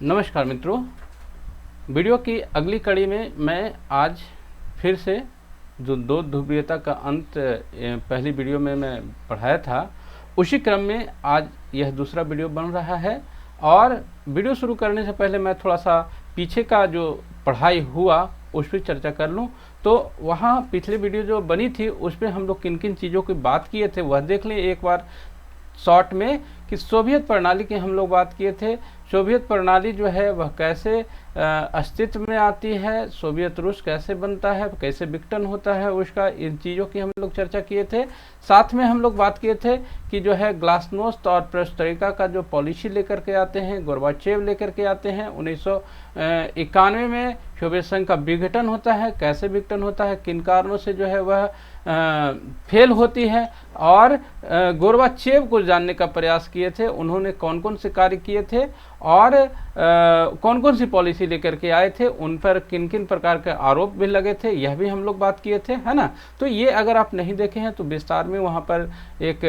नमस्कार मित्रों, वीडियो की अगली कड़ी में मैं आज फिर से जो दो ध्रुवीयता का अंत पहली वीडियो में मैं पढ़ाया था, उसी क्रम में आज यह दूसरा वीडियो बन रहा है। और वीडियो शुरू करने से पहले मैं थोड़ा सा पीछे का जो पढ़ाई हुआ उस पर चर्चा कर लूँ। तो वहाँ पिछली वीडियो जो बनी थी उस पर हम लोग किन किन चीज़ों की बात किए थे वह देख लें एक बार शॉर्ट में कि सोवियत प्रणाली की हम लोग बात किए थे। सोवियत प्रणाली जो है वह कैसे अस्तित्व में आती है, सोवियत रूस कैसे बनता है, कैसे विघटन होता है उसका, इन चीज़ों की हम लोग चर्चा किए थे। साथ में हम लोग बात किए थे कि जो है ग्लासनोस्त और पेरेस्ट्रोइका का जो पॉलिसी लेकर के आते हैं, गोर्बाचेव लेकर के आते हैं। 1991 में सोवियत संघ का विघटन होता है, कैसे विघटन होता है, किन कारणों से जो है वह फेल होती है, और गोर्बाचेव को जानने का प्रयास किए थे, उन्होंने कौन कौन से कार्य किए थे और कौन कौन सी पॉलिसी लेकर के आए थे, उन पर किन किन प्रकार के आरोप भी लगे थे, यह भी हम लोग बात किए थे, है ना। तो ये अगर आप नहीं देखे हैं तो विस्तार में वहाँ पर एक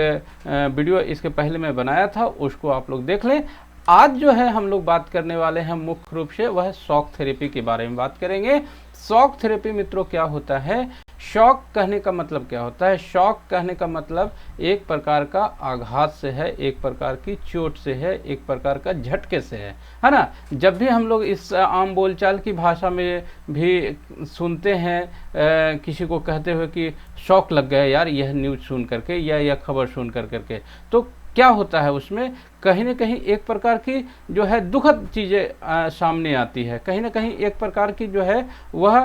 वीडियो इसके पहले मैं बनाया था, उसको आप लोग देख लें। आज जो है हम लोग बात करने वाले हैं मुख्य रूप से वह शॉक थेरेपी के बारे में बात करेंगे। शॉक थेरेपी मित्रों क्या होता है, शॉक कहने का मतलब क्या होता है। शॉक कहने का मतलब एक प्रकार का आघात से है, एक प्रकार की चोट से है, एक प्रकार का झटके से है ना। जब भी हम लोग इस आम बोलचाल की भाषा में भी सुनते हैं किसी को कहते हुए कि शॉक लग गया यार यह न्यूज़ सुन करके या यह खबर सुन करके, तो क्या होता है उसमें कहीं ना कहीं एक प्रकार की जो है दुखद चीज़ें सामने आती है, कहीं ना कहीं एक प्रकार की जो है वह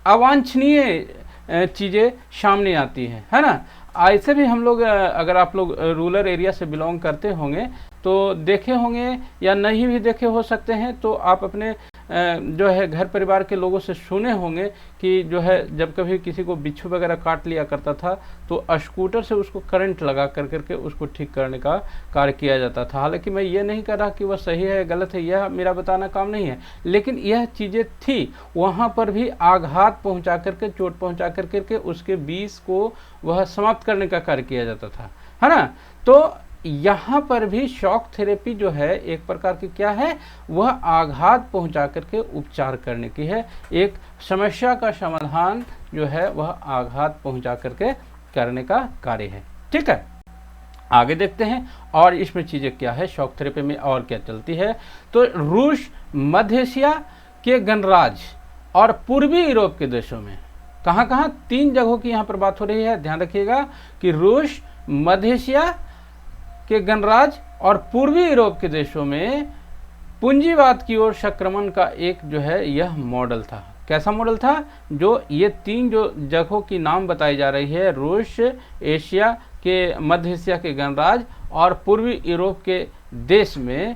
अवांछनीय चीज़ें सामने आती हैं, है ना। ऐसे भी हम लोग अगर आप लोग रूरल एरिया से बिलोंग करते होंगे तो देखे होंगे या नहीं भी देखे हो सकते हैं, तो आप अपने जो है घर परिवार के लोगों से सुने होंगे कि जो है जब कभी किसी को बिच्छू वगैरह काट लिया करता था तो स्कूटर से उसको करंट लगा करके उसको ठीक करने का कार्य किया जाता था। हालांकि मैं ये नहीं कह रहा कि वह सही है गलत है, यह मेरा बताना काम नहीं है, लेकिन यह चीज़ें थी। वहाँ पर भी आघात पहुँचा करके, चोट पहुँचा करके उसके विष को वह समाप्त करने का कार्य किया जाता था, है ना। तो यहाँ पर भी शॉक थेरेपी जो है एक प्रकार की क्या है, वह आघात पहुँचा करके उपचार करने की है। एक समस्या का समाधान जो है वह आघात पहुँचा करके करने का कार्य है, ठीक है। आगे देखते हैं और इसमें चीज़ें क्या है, शॉक थेरेपी में और क्या चलती है। तो रूस, मध्य एशिया के गणराज्य और पूर्वी यूरोप के देशों में कहाँ कहाँ, 3 जगहों की यहाँ पर बात हो रही है। ध्यान रखिएगा कि रूस, मध्य एशिया के गणराज्य और पूर्वी यूरोप के देशों में पूंजीवाद की ओर संक्रमण का एक जो है यह मॉडल था। कैसा मॉडल था, जो ये 3 जो जगहों की नाम बताई जा रही है, रूस, एशिया के, मध्य एशिया के गणराज्य और पूर्वी यूरोप के देश में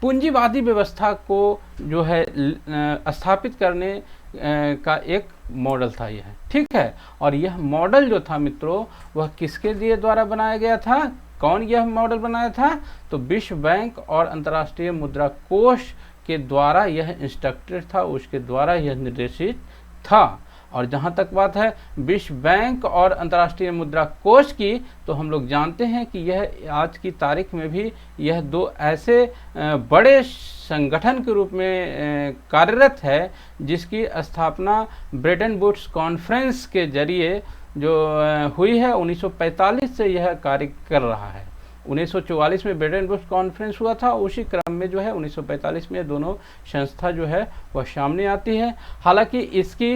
पूंजीवादी व्यवस्था को जो है स्थापित करने का एक मॉडल था यह, ठीक है। और यह मॉडल जो था मित्रों वह किसके लिए द्वारा बनाया गया था, कौन यह मॉडल बनाया था, तो विश्व बैंक और अंतर्राष्ट्रीय मुद्रा कोष के द्वारा यह इंस्ट्रक्टेड था, उसके द्वारा यह निर्देशित था। और जहाँ तक बात है विश्व बैंक और अंतर्राष्ट्रीय मुद्रा कोष की, तो हम लोग जानते हैं कि यह आज की तारीख में भी यह 2 ऐसे बड़े संगठन के रूप में कार्यरत है जिसकी स्थापना ब्रेटन वुड्स कॉन्फ्रेंस के जरिए जो हुई है। 1945 से यह कार्य कर रहा है। 1944 में ब्रेटन वुड्स कॉन्फ्रेंस हुआ था, उसी क्रम में जो है 1945 में दोनों संस्था जो है वह सामने आती है। हालांकि इसकी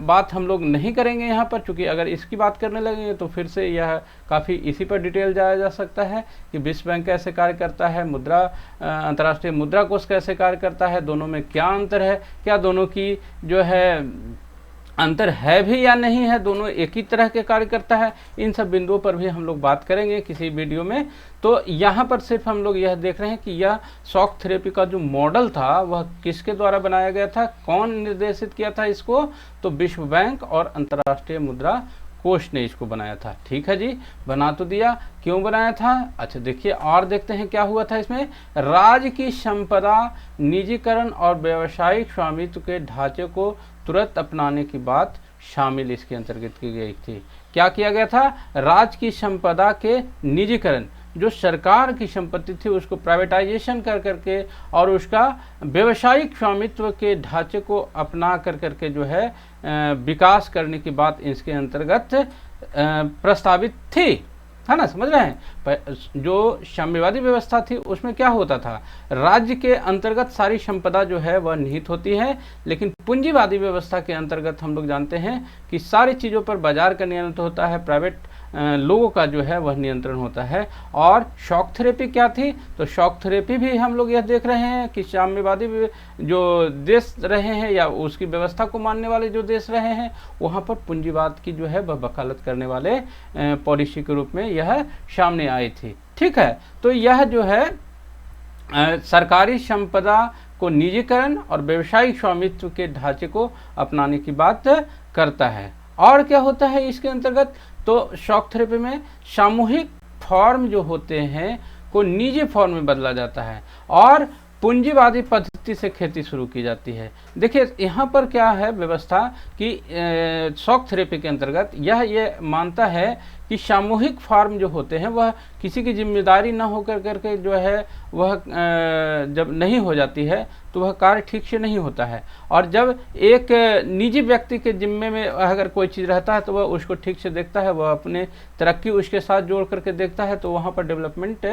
बात हम लोग नहीं करेंगे यहाँ पर, चूँकि अगर इसकी बात करने लगेंगे तो फिर से यह काफ़ी इसी पर डिटेल जाया जा सकता है कि विश्व बैंक कैसे कार्य करता है, अंतर्राष्ट्रीय मुद्रा कोष कैसे कार्य करता है, दोनों में क्या अंतर है, क्या दोनों की जो है अंतर है भी या नहीं है, दोनों एक ही तरह के कार्य करता है, इन सब बिंदुओं पर भी हम लोग बात करेंगे किसी वीडियो में। तो यहाँ पर सिर्फ हम लोग यह देख रहे हैं कि यह शॉक थेरेपी का जो मॉडल था वह किसके द्वारा बनाया गया था, कौन निर्देशित किया था इसको, तो विश्व बैंक और अंतर्राष्ट्रीय मुद्रा कोष ने इसको बनाया था, ठीक है जी। बना तो दिया, क्यों बनाया था, अच्छा देखिए और देखते हैं क्या हुआ था इसमें। राज्य की संपदा निजीकरण और व्यावसायिक स्वामित्व के ढांचे को तुरंत अपनाने की बात शामिल इसके अंतर्गत की गई थी। क्या किया गया था, राज्य की संपदा के निजीकरण, जो सरकार की संपत्ति थी उसको प्राइवेटाइजेशन कर करके और उसका व्यवसायिक स्वामित्व के ढांचे को अपना कर करके जो है विकास करने की बात इसके अंतर्गत प्रस्तावित थी, है ना, समझ रहे हैं। जो साम्यवादी व्यवस्था थी उसमें क्या होता था, राज्य के अंतर्गत सारी संपदा जो है वह निहित होती है, लेकिन पूंजीवादी व्यवस्था के अंतर्गत हम लोग जानते हैं कि सारी चीज़ों पर बाजार का नियंत्रण होता है, प्राइवेट लोगों का जो है वह नियंत्रण होता है। और शॉक थेरेपी क्या थी, तो शॉक थेरेपी भी हम लोग यह देख रहे हैं कि साम्यवादी जो देश रहे हैं या उसकी व्यवस्था को मानने वाले जो देश रहे हैं वहाँ पर पूंजीवाद की जो है वह वकालत करने वाले पॉलिसी के रूप में यह सामने आई थी। ठीक है, तो यह जो है सरकारी संपदा को निजीकरण और व्यवसायिक स्वामित्व के ढांचे को अपनाने की बात करता है। और क्या होता है इसके अंतर्गत, तो शॉक थेरेपी में सामूहिक फॉर्म जो होते हैं को निजी फॉर्म में बदला जाता है और पूंजीवादी पद्धति से खेती शुरू की जाती है। देखिए यहाँ पर क्या है व्यवस्था कि शॉक थेरेपी के अंतर्गत ये मानता है कि सामूहिक फार्म जो होते हैं वह किसी की जिम्मेदारी न होकर करके जो है वह जब नहीं हो जाती है तो वह कार्य ठीक से नहीं होता है, और जब एक निजी व्यक्ति के जिम्मे में अगर कोई चीज़ रहता है तो वह उसको ठीक से देखता है, वह अपने तरक्की उसके साथ जोड़ करके देखता है, तो वहाँ पर डेवलपमेंट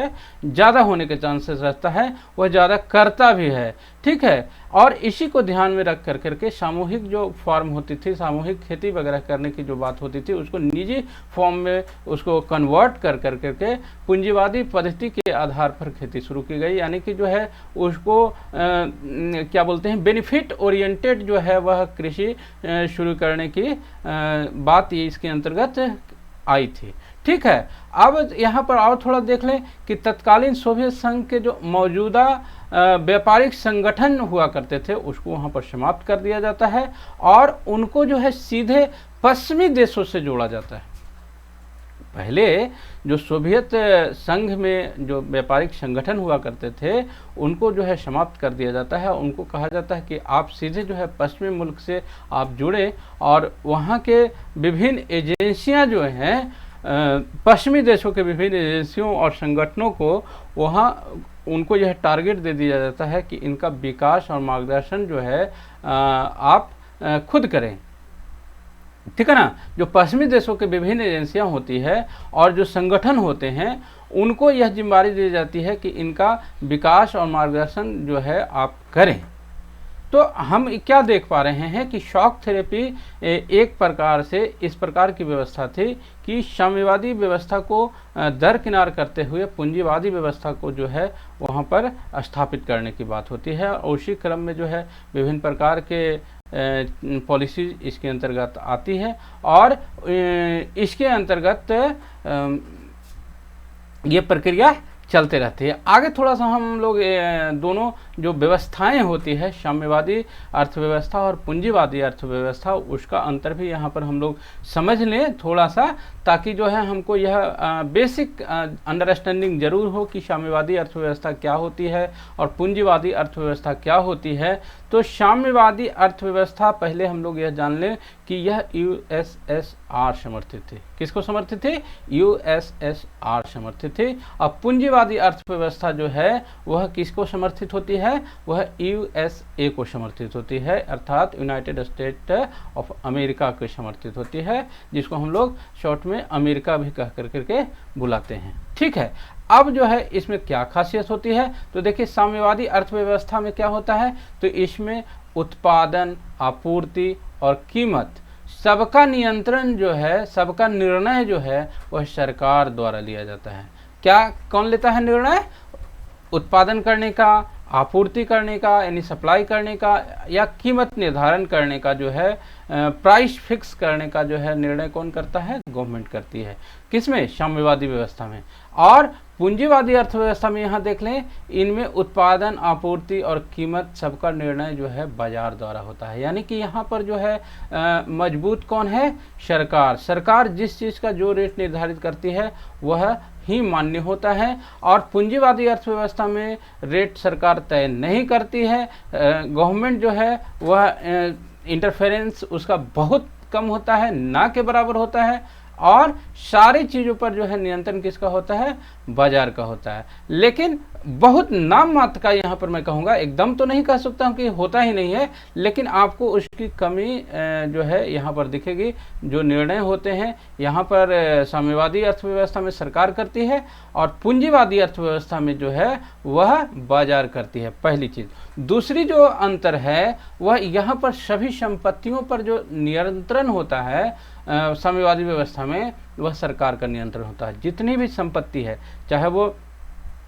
ज़्यादा होने के चांसेस रहता है, वह ज़्यादा करता भी है। ठीक है, और इसी को ध्यान में रख कर करके सामूहिक जो फॉर्म होती थी, सामूहिक खेती वगैरह करने की जो बात होती थी उसको निजी फॉर्म में उसको कन्वर्ट कर करके पूंजीवादी पद्धति के आधार पर खेती शुरू की गई, यानी कि जो है उसको क्या बोलते हैं बेनिफिट ओरिएंटेड जो है वह कृषि शुरू करने की बात ये इसके अंतर्गत आई थी। ठीक है, अब यहाँ पर और थोड़ा देख लें कि तत्कालीन सोवियत संघ के जो मौजूदा व्यापारिक संगठन हुआ करते थे उसको वहाँ पर समाप्त कर दिया जाता है और उनको जो है सीधे पश्चिमी देशों से जोड़ा जाता है। पहले जो सोवियत संघ में जो व्यापारिक संगठन हुआ करते थे उनको जो है समाप्त कर दिया जाता है, उनको कहा जाता है कि आप सीधे जो है पश्चिमी मुल्क से आप जुड़े और वहाँ के विभिन्न एजेंसियाँ जो हैं पश्चिमी देशों के विभिन्न एजेंसियों और संगठनों को वहाँ उनको यह टारगेट दे दिया जाता है कि इनका विकास और मार्गदर्शन जो है आप खुद करें। ठीक है ना, जो पश्चिमी देशों के विभिन्न एजेंसियां होती है और जो संगठन होते हैं उनको यह जिम्मेदारी दी जाती है कि इनका विकास और मार्गदर्शन जो है आप करें। तो हम क्या देख पा रहे हैं कि शॉक थेरेपी एक प्रकार से इस प्रकार की व्यवस्था थी कि साम्यवादी व्यवस्था को दरकिनार करते हुए पूंजीवादी व्यवस्था को जो है वहाँ पर स्थापित करने की बात होती है, और उसी क्रम में जो है विभिन्न प्रकार के पॉलिसीज इसके अंतर्गत आती है और इसके अंतर्गत ये प्रक्रिया चलते रहती है। आगे थोड़ा सा हम लोग दोनों जो व्यवस्थाएं होती है साम्यवादी अर्थव्यवस्था और पूंजीवादी अर्थव्यवस्था उसका अंतर भी यहाँ पर हम लोग समझ लें थोड़ा सा, ताकि जो है हमको यह बेसिक अंडरस्टैंडिंग जरूर हो कि साम्यवादी अर्थव्यवस्था क्या होती है और पूंजीवादी अर्थव्यवस्था क्या होती है। तो साम्यवादी अर्थव्यवस्था पहले हम लोग यह जान लें कि यह यूएसएसआर समर्थित थी। किसको समर्थित थी? यूएसएसआर समर्थित थी। अब पूंजीवादी अर्थव्यवस्था जो है वह किसको समर्थित होती है? वह यूएसए को समर्थित होती है, अर्थात यूनाइटेड स्टेट ऑफ अमेरिका को समर्थित होती है, जिसको हम लोग शॉर्ट में अमेरिका भी कह करके बुलाते हैं। ठीक है, अब जो है इसमें क्या खासियत होती है, तो देखिए साम्यवादी अर्थव्यवस्था में क्या होता है, तो इसमें उत्पादन, आपूर्ति और कीमत सबका नियंत्रण जो है, सबका निर्णय जो है वह सरकार द्वारा लिया जाता है। क्या कौन लेता है निर्णय? उत्पादन करने का, आपूर्ति करने का यानी सप्लाई करने का, या कीमत निर्धारण करने का जो है प्राइस फिक्स करने का जो है निर्णय कौन करता है? गवर्नमेंट करती है। किसमें? साम्यवादी व्यवस्था में। और पूंजीवादी अर्थव्यवस्था में यहाँ देख लें, इनमें उत्पादन, आपूर्ति और कीमत सबका निर्णय जो है बाजार द्वारा होता है, यानी कि यहाँ पर जो है मजबूत कौन है? सरकार। सरकार जिस चीज़ का जो रेट निर्धारित करती है वह ही मान्य होता है। और पूंजीवादी अर्थव्यवस्था में रेट सरकार तय नहीं करती है, गवर्नमेंट जो है वह इंटरफेरेंस उसका बहुत कम होता है, ना के बराबर होता है, और सारी चीज़ों पर जो है नियंत्रण किसका होता है, बाजार का होता है। लेकिन बहुत नाम मात्र का यहाँ पर मैं कहूँगा, एकदम तो नहीं कह सकता हूँ कि होता ही नहीं है, लेकिन आपको उसकी कमी जो है यहाँ पर दिखेगी। जो निर्णय होते हैं यहाँ पर साम्यवादी अर्थव्यवस्था में सरकार करती है और पूंजीवादी अर्थव्यवस्था में जो है वह बाजार करती है, पहली चीज़। दूसरी जो अंतर है वह यहाँ पर सभी संपत्तियों पर जो नियंत्रण होता है साम्यवादी व्यवस्था में, वह सरकार का नियंत्रण होता है। जितनी भी संपत्ति है, चाहे वो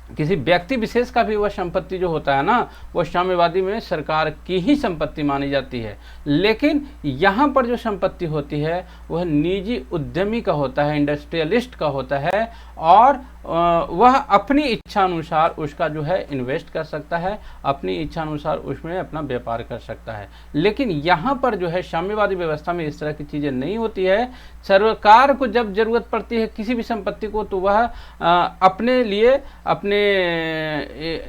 किसी व्यक्ति विशेष का भी वह संपत्ति जो होता है ना, वो साम्यवादी में सरकार की ही संपत्ति मानी जाती है। लेकिन यहाँ पर जो संपत्ति होती है वह निजी उद्यमी का होता है, इंडस्ट्रियलिस्ट का होता है, और वह अपनी इच्छा अनुसार उसका जो है इन्वेस्ट कर सकता है, अपनी इच्छा अनुसार उसमें अपना व्यापार कर सकता है। लेकिन यहाँ पर जो है साम्यवादी व्यवस्था में इस तरह की चीज़ें नहीं होती है। सरकार को जब जरूरत पड़ती है किसी भी संपत्ति को, तो वह अपने लिए, अपने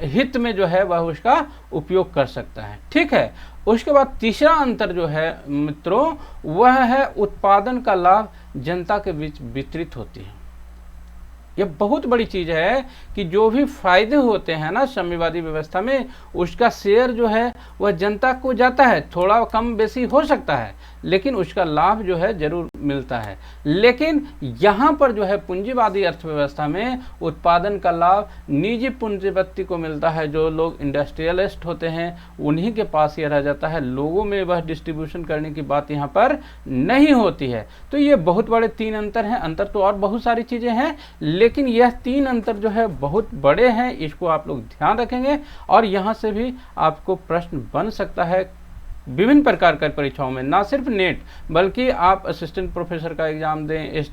हित में जो है वह उसका उपयोग कर सकता है। ठीक है। उसके बाद तीसरा अंतर जो है मित्रों, वह है उत्पादन का लाभ जनता के बीच वितरित होती है। यह बहुत बड़ी चीज़ है कि जो भी फायदे होते हैं ना साम्यवादी व्यवस्था में, उसका शेयर जो है वह जनता को जाता है। थोड़ा कम बेसी हो सकता है, लेकिन उसका लाभ जो है जरूर मिलता है। लेकिन यहाँ पर जो है पूंजीवादी अर्थव्यवस्था में उत्पादन का लाभ निजी पूंजीपति को मिलता है। जो लोग इंडस्ट्रियलिस्ट होते हैं उन्हीं के पास यह रह जाता है, लोगों में वह डिस्ट्रीब्यूशन करने की बात यहाँ पर नहीं होती है। तो ये बहुत बड़े 3 अंतर हैं। अंतर तो और बहुत सारी चीज़ें हैं, लेकिन यह 3 अंतर जो है बहुत बड़े हैं। इसको आप लोग ध्यान रखेंगे और यहाँ से भी आपको प्रश्न बन सकता है विभिन्न प्रकार की परीक्षाओं में, ना सिर्फ नेट, बल्कि आप असिस्टेंट प्रोफेसर का एग्ज़ाम दें,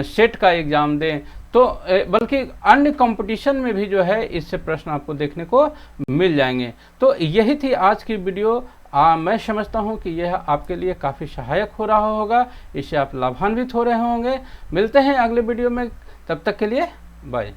सेट का एग्ज़ाम दें, तो बल्कि अन्य कंपटीशन में भी जो है इससे प्रश्न आपको देखने को मिल जाएंगे। तो यही थी आज की वीडियो। मैं समझता हूं कि यह आपके लिए काफ़ी सहायक हो रहा होगा, इससे आप लाभान्वित हो रहे होंगे। मिलते हैं अगले वीडियो में, तब तक के लिए बाय।